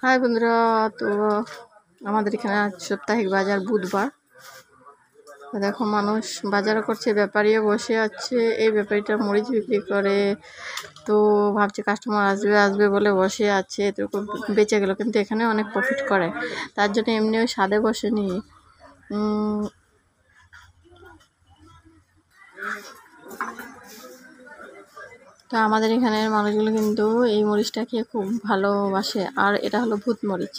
High বন্ধুরা, তো আমাদের এখানে আজ সাপ্তাহিক বাজার বুধবার। দেখো মানুষ বাজারও করছে, ব্যাপারীও বসে আছে। এই ব্যাপারীটা মরিচ বিক্রি করে, তো ভাবছে কাস্টমার আসবে আসবে বলে বসে আছে, তো বেঁচে গেল। কিন্তু এখানে অনেক প্রফিট করে, তার জন্য এমনি ওই সাদে বসেনি। তো আমাদের এখানের মানুষগুলো কিন্তু এই মরিচটা খেয়ে খুব ভালোবাসে, আর এটা হলো ভূত মরিচ।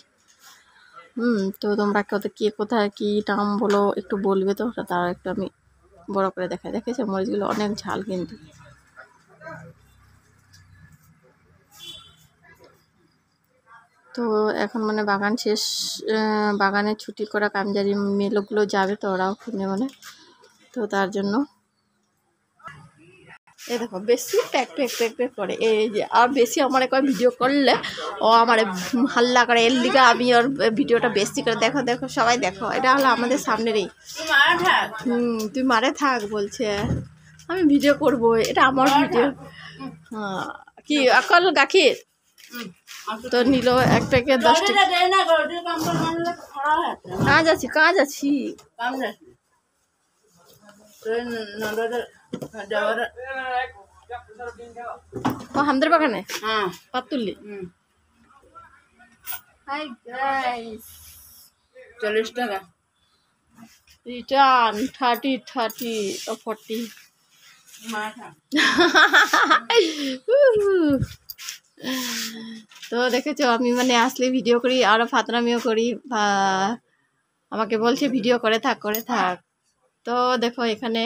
তো তোমরা কে কোথায় কি নাম বলো একটু বলবে, তো তারা একটু আমি বড় করে দেখাই। দেখেছো মরিচগুলো অনেক ঝাল কিন্তু। তো এখন মানে বাগান শেষ, বাগানে ছুটি করা কামজারি মেয়েগুলো যাবে, তো ওরাও কিনে মানে, তো তার জন্য এই দেখো বেশি প্যাক প্যাক প্যাক প্যাক করে। এই যে আর বেশি আমার একবার ভিডিও করলে ও আমার হাল্লা করে, এর লিগে আমি ওর ভিডিওটা বেশি করে দেখো দেখো সবাই দেখো। এটা হলো আমাদের সামনেরই। তুই মারে থাক বলছে, আমি ভিডিও করব, এটা আমার ভিডিও। হ্যাঁ কি অকল গাখির তো নিল এক প্যাকেট 10 টাকা। কাজ আছি ও আমাদের বাগানে পাত তুললি। হাই গাইস, 40 টাকা রিটার্ন 30 ও 40। তো দেখেছো আমি মানে আসলে ভিডিও করি, আরো ফাতরামিও করি, আমাকে বলছে ভিডিও করে থাক করে থাক। তো দেখো এখানে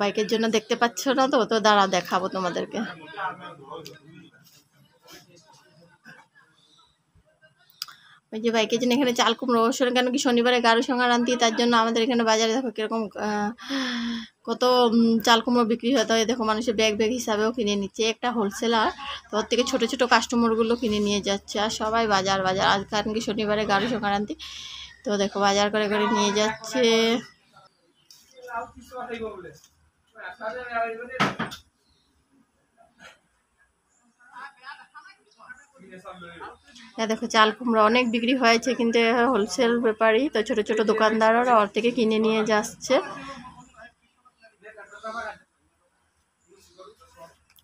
বাইকের জন্য দেখতে পাচ্ছ না, তো তো দাঁড়া দেখাবো তোমাদেরকে। ওই যে বাইকের জন্য এখানে চাল কুমড়ো রসুন, কেন কি শনিবারে গাড়ু সংক্রান্তি, তার জন্য আমাদের এখানে বাজারে দেখো কিরকম কত চাল কুমড়ো বিক্রি হতে হয়। দেখো মানুষের ব্যাগ ব্যাগ হিসাবেও কিনে নিচ্ছে, একটা হোলসেলার তো ওর থেকে ছোটো ছোটো কাস্টমারগুলো কিনে নিয়ে যাচ্ছে। আর সবাই বাজার বাজার আজ, কারণ কি শনিবারে গাড়ু সংক্রান্তি, তো দেখো বাজার করে করে নিয়ে যাচ্ছে। দেখো চাল কুমড়ো অনেক বিক্রি হয়েছে, কিন্তু হোলসেল ব্যাপারই তো ছোট ছোট দোকানদাররা ওর থেকে কিনে নিয়ে যাচ্ছে।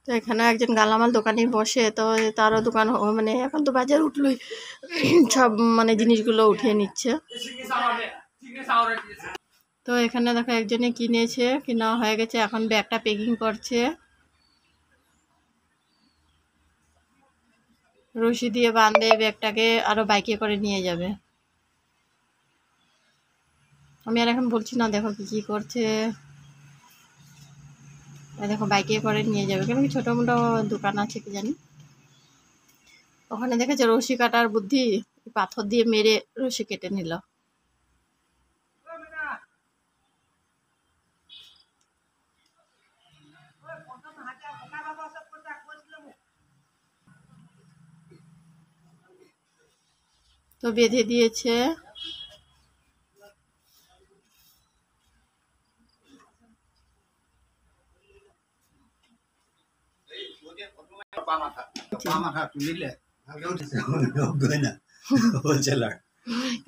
তো এখানে একজন গালামাল দোকানে বসে, তো তারও দোকান মানে এখন তো বাজার উঠলই, সব মানে জিনিসগুলো উঠিয়ে নিচ্ছে। তো এখানে দেখো একজনে কিনেছে, কিনা হয়ে গেছে, এখন ব্যাগটা প্যাকিং করছে, রশি দিয়ে বাঁধে ব্যাগটাকে, আরো বাইকে করে নিয়ে যাবে। আমি আর এখন বলছি না, দেখো কি করছে। দেখো বাইকে করে নিয়ে যাবে, কেন কি ছোটো মোটো দোকান আছে কি জানি। ওখানে দেখেছে রশি কাটার বুদ্ধি, পাথর দিয়ে মেরে রশি কেটে নিল। তো বেঁধে দিয়েছে।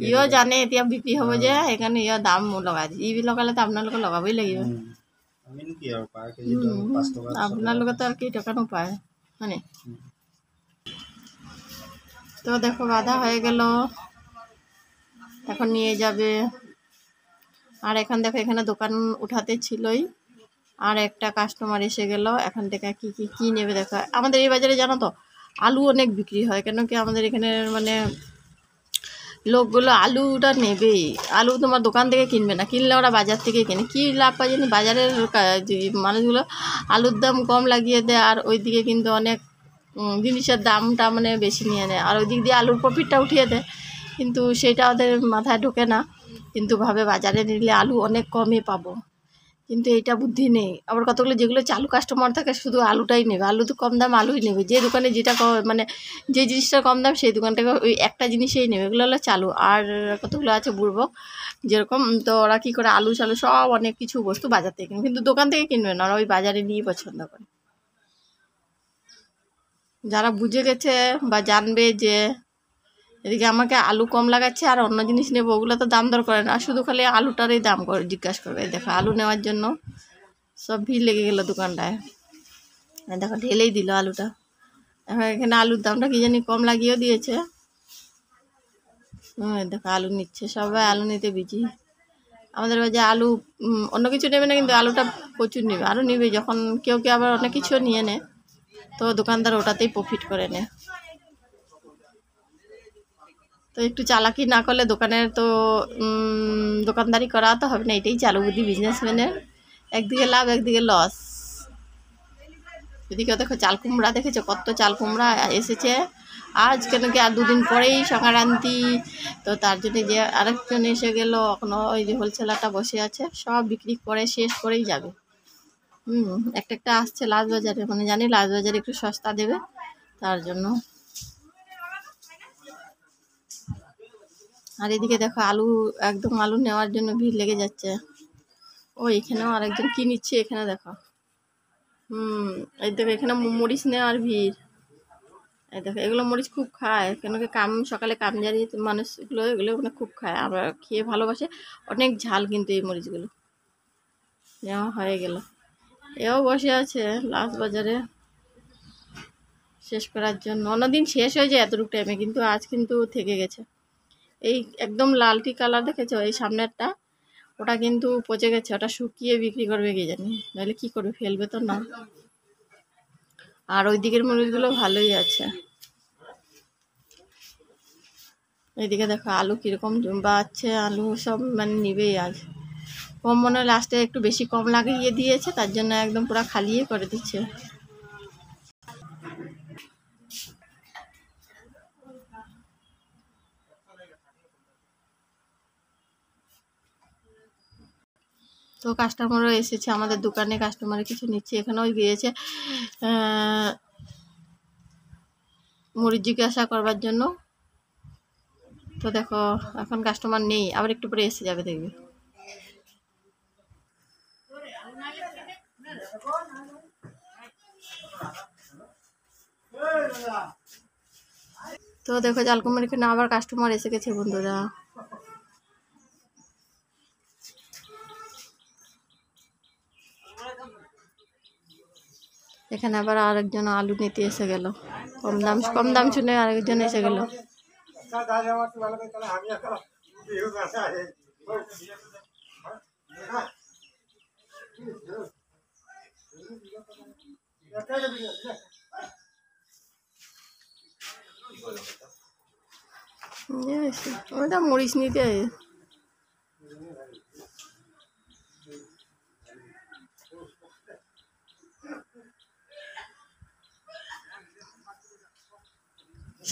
ইও জানে এতিয়া বিক্রি হব যে, সেইকাৰণে ইয় দাম লগাই দিছে। ই লগালে তো আপোনালোকে লগাবই লাগিব। আপোনালোকে তো আর কি টাকা পায় মানে। তো দেখো বাধা হয়ে গেল, এখন নিয়ে যাবে। আর এখন দেখো এখানে দোকান উঠাতে ছিলই, আর একটা কাস্টমার এসে গেল। এখন থেকে কি নেবে দেখো। আমাদের এই বাজারে জানো তো আলু অনেক বিক্রি হয়, কেন কি আমাদের এখানে মানে লোকগুলো আলুটা নেবেই। আলু তোমার দোকান থেকে কিনবে না, কিনলে ওরা বাজার থেকে কেনে। কি লাভ পাই জানি, বাজারের মানুষগুলো আলুর দাম কম লাগিয়ে দেয়, আর ওইদিকে কিন্তু অনেক জিনিসের দামটা মানে বেশি নিয়ে নেয়, আর ওই দিক দিয়ে আলুর প্রফিটটা উঠিয়ে দেয়, কিন্তু সেটা ওদের মাথায় ঢোকে না। কিন্তু ভাবে বাজারে নিলে আলু অনেক কমে পাবো, কিন্তু এইটা বুদ্ধি নেই। আবার কতগুলো যেগুলো চালু কাস্টমার থাকে শুধু আলুটাই নেবে, আলু তো কম দাম আলুই নেবে। যে দোকানে যেটা মানে যে জিনিসটা কম দাম সেই দোকান থেকে ওই একটা জিনিসেই নেবে, এগুলো হলো চালু। আর কতগুলো আছে বুড়বক যেরকম, তো ওরা কী করে আলু চালু সব অনেক কিছু বস্তু বাজার থেকে কিনবে, কিন্তু দোকান থেকে কিনবে না, ওরা ওই বাজারে নিয়েই পছন্দ করে। যারা বুঝে গেছে বা জানবে যে এদিকে আমাকে আলু কম লাগাচ্ছে আর অন্য জিনিস নেবো, ওগুলো তো দাম দর করে না, শুধু খালি আলুটারই দাম করে জিজ্ঞাসা করবে। দেখো আলু নেওয়ার জন্য সব ভিড় লেগে গেল দোকানটায়। দেখো ঢেলেই দিল আলুটা। এখন এখানে আলুর দামটা কি জানি কম লাগিয়েও দিয়েছে। দেখো আলু নিচ্ছে, সবাই আলু নিতে বিজি। আমাদের বাজে আলু অন্য কিছু নেবে না, কিন্তু আলুটা প্রচুর নেবে, আরও নেবে। যখন কেউ কেউ আবার অনেক কিছু নিয়ে নেয়, তো দোকানদার ওটাতেই প্রফিট করে নেয়। তো একটু চালাকি না করলে দোকানের তো দোকানদারি করা তো হবে না। এটাই চালু বুদ্ধি বিজনেসম্যানের, একদিকে লাভ একদিকে লস। এদিকে দেখো চাল কুমড়া, দেখেছো কত চাল কুমড়া এসেছে আজ, কেন কি আর দুদিন পরেই সংক্রান্তি, তো তার জন্য যে আরেকজন এসে গেল। এখনো ওই যে হোলসেলারটা বসে আছে, সব বিক্রি করে শেষ করেই যাবে। একটা একটা আসছে লাস্ট বাজারে, মানে জানি লাস্ট বাজারে একটু সস্তা দেবে, তার জন্য। আর এদিকে দেখো আলু, একদম আলু নেওয়ার জন্য ভিড় লেগে যাচ্ছে। ও এখানেও আরেকজন কি নিচ্ছে, এখানে দেখো। এই দেখো এখানে মরিচ নেওয়ার ভিড়। এই দেখো এগুলো মরিচ খুব খায়, কেন কি সকালে কামজারি মানুষগুলো এগুলো মানে খুব খায়, আমরা খেয়ে ভালোবাসে। অনেক ঝাল কিন্তু এই মরিচগুলো। নেওয়া হয়ে গেল, এও বসে আছে লাস্ট বাজারে শেষ করার জন্য। অন্যদিন শেষ হয়ে যায় এতটুকু টাইমে, কিন্তু আজ কিন্তু থেকে গেছে। এই একদম লালটি কালার দেখেছো এই সামনেরটা, ওটা কিন্তু পচে গেছে, ওটা শুকিয়ে বিক্রি করবে কি জানি, নাহলে কি করবে, ফেলবে তো না। আর ওই দিকের মরিচগুলো ভালোই আছে। এইদিকে দেখো আলু কীরকম বাড়ছে, আলু সব মানে নিবেই আজ। কম মনে হয় লাস্টে একটু বেশি কম লাগিয়ে দিয়েছে, তার জন্য একদম পুরো খালিয়ে করে দিচ্ছে। তো কাস্টমারও এসেছে আমাদের দোকানে, কাস্টমার কিছু নিচ্ছে। এখানেও গিয়েছে মরিচ জিজ্ঞাসা করবার জন্য। তো দেখো এখন কাস্টমার নেই, আবার একটু পরে এসে যাবে দেখবে। তো দেখো জালকুমার এখানে আবার কাস্টমার এসে গেছে বন্ধুরা। এখানে আবার আরেকজন আলু নিতে এসে গেল, কম দাম শুনে আরেকজন এসে গেল। ওটা মরিচ নিতে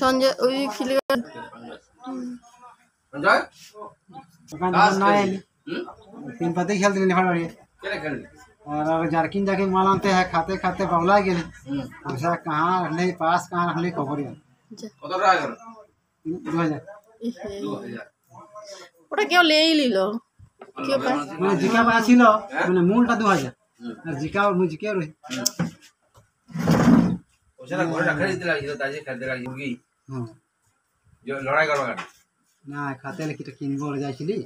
সঞ্জয় ওই খিলে तीन पत्ते खेलते और जारकिन जाके माल आनते हैं, खाते खाते बगला गए पैसा कहाँ रखले पास कहाँ रखले खबर 2000 ওটা কেউ লেই নিল, কেউ মানে জিকা পাস ছিল, মানে মূলটা 2000 আর জিকা আর মুজিকে রই ওটা ঘরে রাখা দিতে লাগিছিল, তাই যে খেতে লাগি মুরগি যে লড়াই করবা কেন না খাতে লিখিটা কিনবো যাইছিলি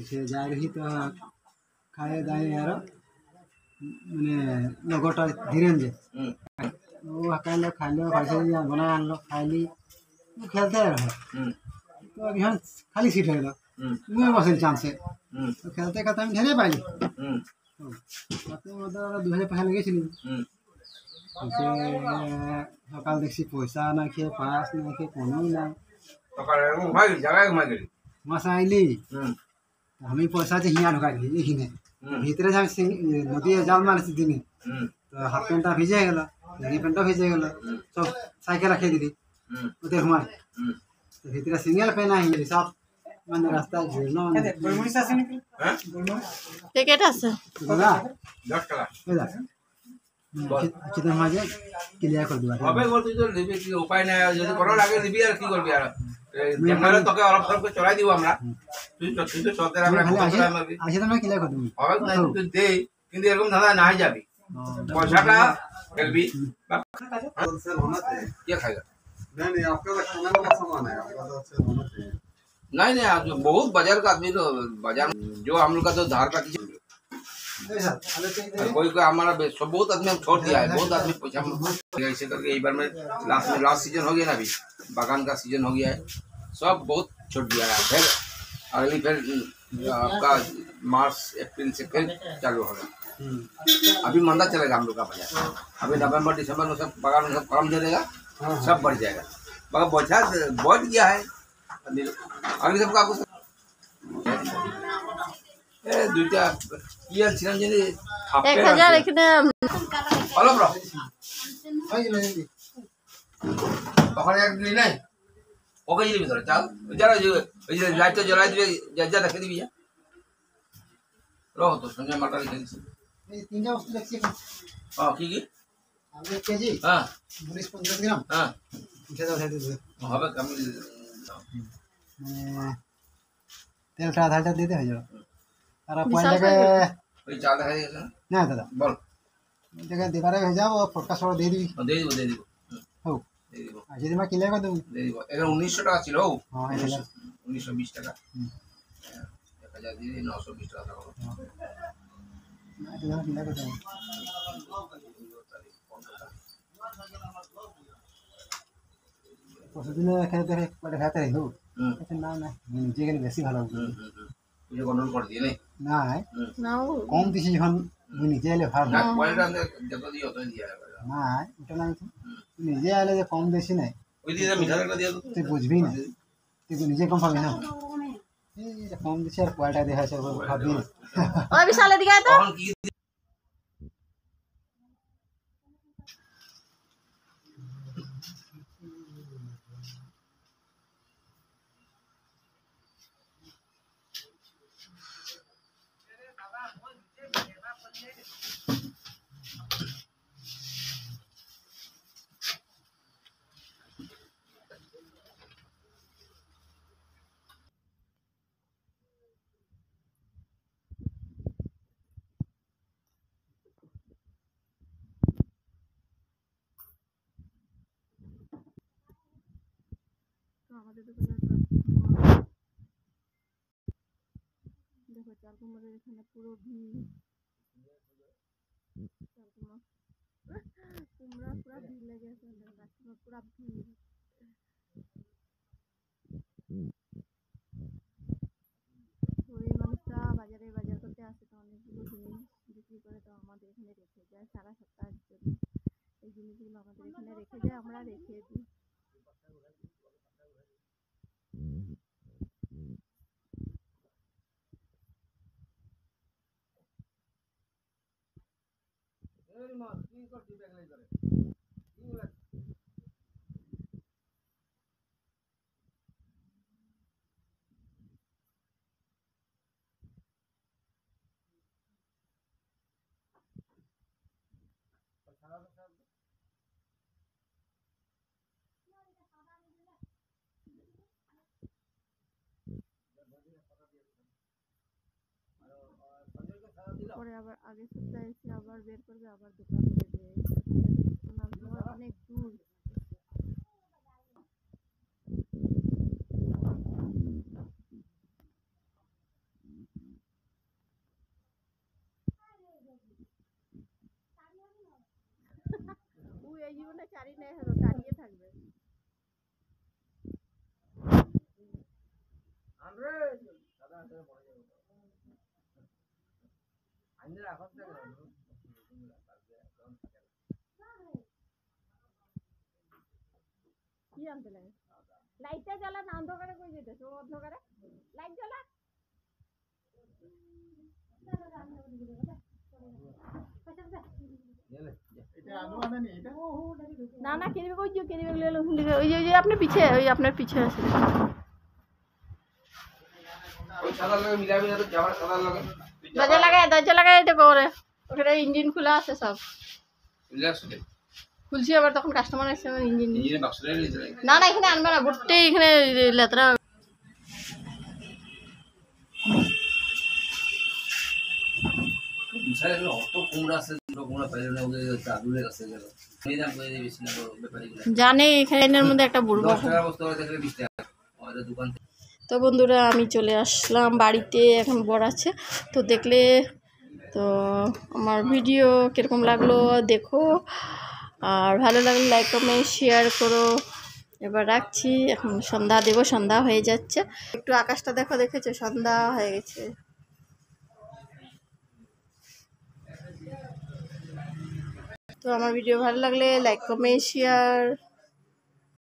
সে যাই রহি তো খায়ে দায়ে আর মানে লগটা ধীরেন যে ও খাইলো पैसे बना आनलो खाइली खेलते रहे तो अभी हम खाली सीट है मुझे बसल चांस है तो खेलते खेलते हम ढेरे पाइली তাতে ওদের 2000 টাকা লেগেছিল সে সকাল দেখছি পয়সা না খেয়ে পাস না খেয়ে কোনোই নাই সকালে ঘুমাই গেলি জায়গায় ঘুমাই গেলি মাসা আইলি আমি পয়সা যে হিয়া ঢুকাই দিলি এখানে ভিতরে যাই নদী জাল মারছি দিনে তো হাফ প্যান্টটা ভিজে গেল, লেগি প্যান্টটা ভিজে গেল, সব সাইকেল রাখিয়ে দিলি ওদের ঘুমাই তো ভিতরে সিঙ্গেল প্যান্ট আইলি সব মানে রাস্তায় ঘুরলো প্যাকেট আছে দাদা 10 টাকা চিন্তা মাঝে ক্লিয়ার করে দিবা হবে বলতে তো নিবি, কি উপায় নাই, যদি কোনো লাগে নিবি আর কি করবি। আর ক্যামেরা তোকে অল্প স্বল্প চলাই দিব আমরা, তুই তো চলতে রাখবি আসে তো না ক্লিয়ার করে দিবি হবে না তুই দে, কিন্তু এরকম ধাঁধা নাই যাবি पैसाटा एलबी क्या खाएगा? नहीं आपका तो खाने वाला सामान है, आपका तो अच्छे होना चाहिए। नहीं आप जो बहुत बाजार का आदमी तो बाजार जो हम लोग का तो धार का कोई कोई हमारा सब बहुत आदमी हम छोड़ दिया है, बहुत आदमी पैसा ऐसे करके एक बार में लास्ट सीजन हो गया ना, अभी बागान का सीजन हो गया है, सब बहुत छोड़ दिया है। फिर अगली फिर आपका मार्च अप्रैल से फिर चालू होगा। अभी मंदा चलेगा हम लोग का बाजार, अभी नवंबर दिसंबर में सब बागान में सब फॉर्म दे देगा, सब बढ़ जाएगा। मगर बोझा बढ़ गया है अभी सबका आपको দুইটা কি আনছিলাম জানি 1000 এখানে হলো ব্রো ওখানে এক দিন নাই ওকে দিবি ভিতরে চাল যারা ওই যে লাইটটা জ্বলাই দিবে যা যা দেখে দিবি রো তো সঞ্জয় মাটা রেখে দিছি এই তিনটা বস্তু দেখছি কি কি আমি 1 কেজি হ্যাঁ 50 গ্রাম হ্যাঁ উঠে দাও হবে আমি মানে তেলটা আধাটা দিতে হয়ে যাবে আর বিশাল পয়লাকে ওই চাল দেখা গেছে না দাদা বল এই জায়গা দিবারে হয়ে যাবো ফটকা সব দিয়ে দিবি দিয়ে দিব হও দিয়ে দিব আর যদি মা কিলে কত দেবো দিয়ে দিব এখানে 1900 টাকা ছিল হ্যাঁ এটা 1920 টাকা 1000 দিয়ে 920 টাকা থাকলো না এটা কিলে কত প্রতিদিন খেতে দেখে পরে খাতে রইলো না না নিজে গেলে বেশি ভালো হবে তুই কন্ট্রোল করে দিয়ে না নাও কম দিছি যখন নিজে এলে ভালো না কোয়ালিটি যত দিয়ে অত দিয়ে না ওটা না নিজে এলে যে কম বেশি নাই ওই দিয়ে মিঠা একটা দিয়ে তুই বুঝবি না তুই নিজে কম পাবি না এই কম দিছি আর কোয়ালিটি দেখাচ্ছে ভাববি না ওই বিশাল এদিকে আয় তো তখন কি আমাদের দোকানে দেখো চাল কুমড়োর এখানে পুরো ভিড়, চাল কুমড়া পুরা ভিড় লেগে আছে, কাস্টমার পুরা ভিড়। গরিব মানুষরা বাজারে বাজার করতে আসে, তো অনেকগুলো জিনিস বিক্রি করে, তো আমাদের এখানে রেখে যায় সারা সপ্তাহের জন্য। এই জিনিসগুলো আমাদের এখানে রেখে যায়, আমরা রেখে দিই। পরে আবার আগের সপ্তাহে এসে আবার বের করবে, আবার দোকান দেবে, অনেক দূর। এই জীবনে চারি নেই, দাঁড়িয়ে থাকবে। কি আনতে লাগে? লাইটটা জ্বালা না, অন্ধকারে কই যেতেছ? অন্ধকারে লাইট জ্বালা। না না কেরিবে কই যাও, কেরিবে গেলে ওই যে আপনি পিছে, ওই আপনার পিছে আছে। ওই সাদা লাগে মিলাবি না তো যাবার সাদা লাগে দরজা লাগাই এটা করে, ওখানে ইঞ্জিন খোলা আছে সব। রিল্যাক্স হয়ে খুলছি আবার, তখন কাস্টমার আসছে আমার ইঞ্জিন। ইঞ্জিনে বাক্সটা নিয়ে চলে না না এখানে আনবে না, গোটে এখানে লেতরা। হ্যাঁ অত কুমড়া আছে, দুটো কুমড়া পাইল না, ওদের দাদুদের কাছে গেল এই দাম করে দিয়ে বেশি না ব্যাপারীগুলো। জানে এখানের মধ্যে একটা বুড়বো। 10 টাকা বস্তা করে দেখলে 20 টাকা আমাদের দোকান থেকে। তো বন্ধুরা আমি চলে আসলাম বাড়িতে, এখন বর আছে তো দেখলে তো আমার ভিডিও কীরকম লাগলো দেখো, আর ভালো লাগলে লাইক কমেন্ট শেয়ার করো। এবার রাখছি, এখন সন্ধ্যা দেবো, সন্ধ্যা হয়ে যাচ্ছে। একটু আকাশটা দেখো, দেখেছো সন্ধ্যা হয়ে গেছে। তো আমার ভিডিও ভালো লাগলে লাইক কমেন্ট শেয়ার